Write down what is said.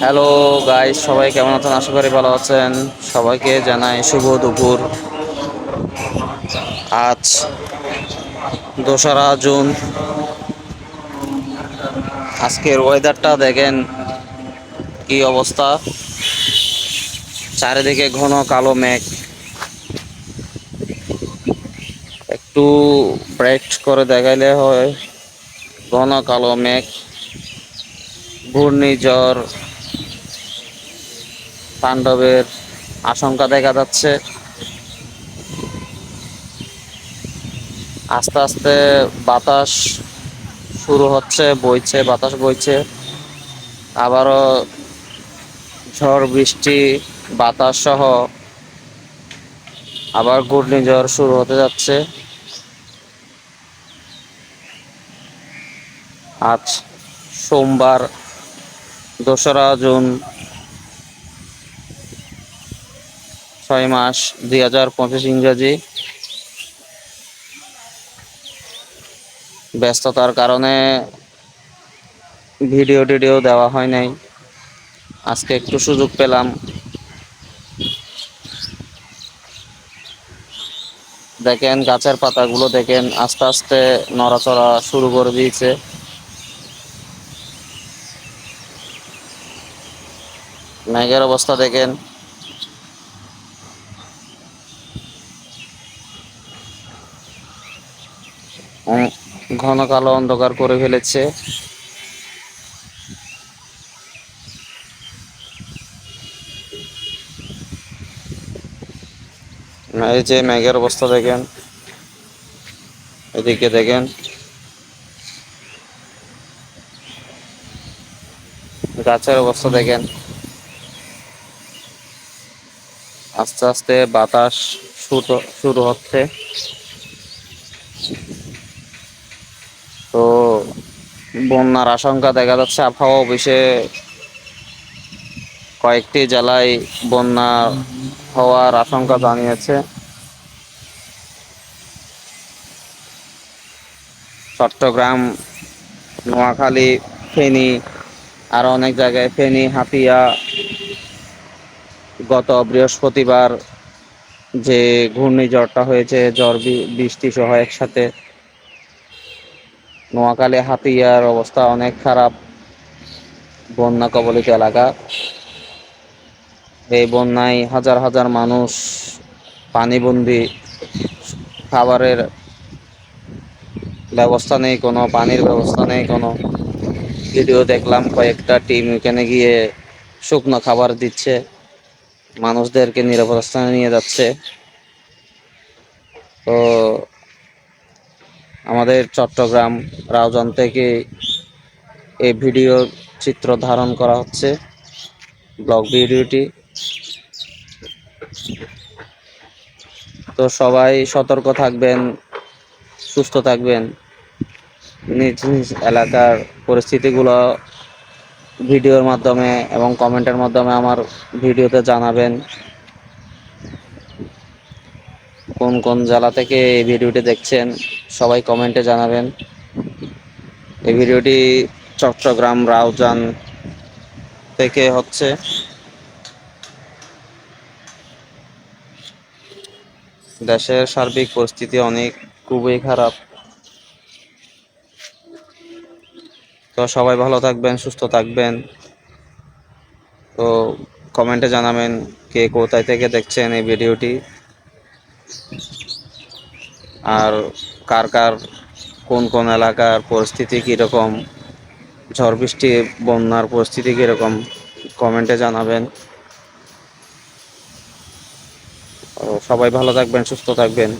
Hello guys, সবাই কেমন আছেন? আশা করি ভালো আছেন। সবাইকে জানাই শুভ দুপুর। আজ 2রা জুন। আজকের ওয়েদারটা দেখেন কি অবস্থা। চারিদিকে ঘন কালো মেঘ। একটু ব্রাইট করে দেখাইলে হয়। ঘন কালো মেঘ, ঘূর্ণিঝড় তাণ্ডবের আশঙ্কা দেখা যাচ্ছে। আস্তে আস্তে বাতাস শুরু হচ্ছে, বইছে, বাতাস বইছে। আবারও ঝড় বৃষ্টি বাতাস সহ আবার ঘূর্ণিঝড় শুরু হতে যাচ্ছে। আজ সোমবার 2রা জুন, 6 মাস 2025 ইংরেজি। ব্যস্ততার কারণে ভিডিও দেওয়া হয় নাই। আজকে একটু সুযোগ পেলাম। দেখেন গাছের পাতাগুলো দেখেন আস্তে আস্তে নড়াচড়া শুরু করে দিয়েছে। মেঘের অবস্থা দেখেন। ঘন কালো অন্ধকার করে ফেলেছে। এই যে মেঘের অবস্থা দেখেন, এদিকে দেখেন গাছের অবস্থা দেখেন। আস্তে আস্তে বাতাস শুরু হচ্ছে। তো বন্যার আশঙ্কা দেখা যাচ্ছে। আবহাওয়া অফিসে কয়েকটি জেলায় বন্যা হওয়ার আশঙ্কা জানিয়েছে। চট্টগ্রাম, নোয়াখালী, ফেনী, আরো অনেক জায়গায়, ফেনী, হাতিয়া, গত বৃহস্পতিবার যে ঘূর্ণিঝড়টা হয়েছে, ঝড় বৃষ্টি সহ একসাথে, নোয়াখালী হাতিয়ার অবস্থা অনেক খারাপ। বন্যা কবলিত এলাকা। এই বন্যায় হাজার হাজার মানুষ পানিবন্দী। খাবারের ব্যবস্থা নেই কোনো, পানির ব্যবস্থা নেই কোনো। ভিডিও দেখলাম, কয়েকটা টিম এখানে গিয়ে শুকনো খাবার দিচ্ছে, মানুষদেরকে নিরাপদ স্থানে নিয়ে যাচ্ছে। তো আমাদের চট্টগ্রাম রাউজান থেকে এই ভিডিও চিত্র ধারণ করা হচ্ছে, ব্লগ ভিডিওটি। তো সবাই সতর্ক থাকবেন, সুস্থ থাকবেন, নিজ নিজ এলাকার পরিস্থিতিগুলো ভিডিওর মাধ্যমে এবং কমেন্টের মাধ্যমে আমার ভিডিওতে জানাবেন। কোন কোন জেলা থেকে এই ভিডিওটি দেখছেন সবাই কমেন্টে জানাবেন। এই ভিডিওটি চট্টগ্রাম রাউজান থেকে হচ্ছে। দেশের সার্বিক পরিস্থিতি খুবই খারাপ। তো সবাই ভালো থাকবেন, সুস্থ থাকবেন। তো কমেন্টে জানাবেন কে কোথায় থেকে দেখছেন এই ভিডিওটি, আর কার কার কোন কোন এলাকার পরিস্থিতি কীরকম, ঝড় বৃষ্টি বন্যার পরিস্থিতি কীরকম, কমেন্টে জানাবেন। সবাই ভালো থাকবেন, সুস্থ থাকবেন।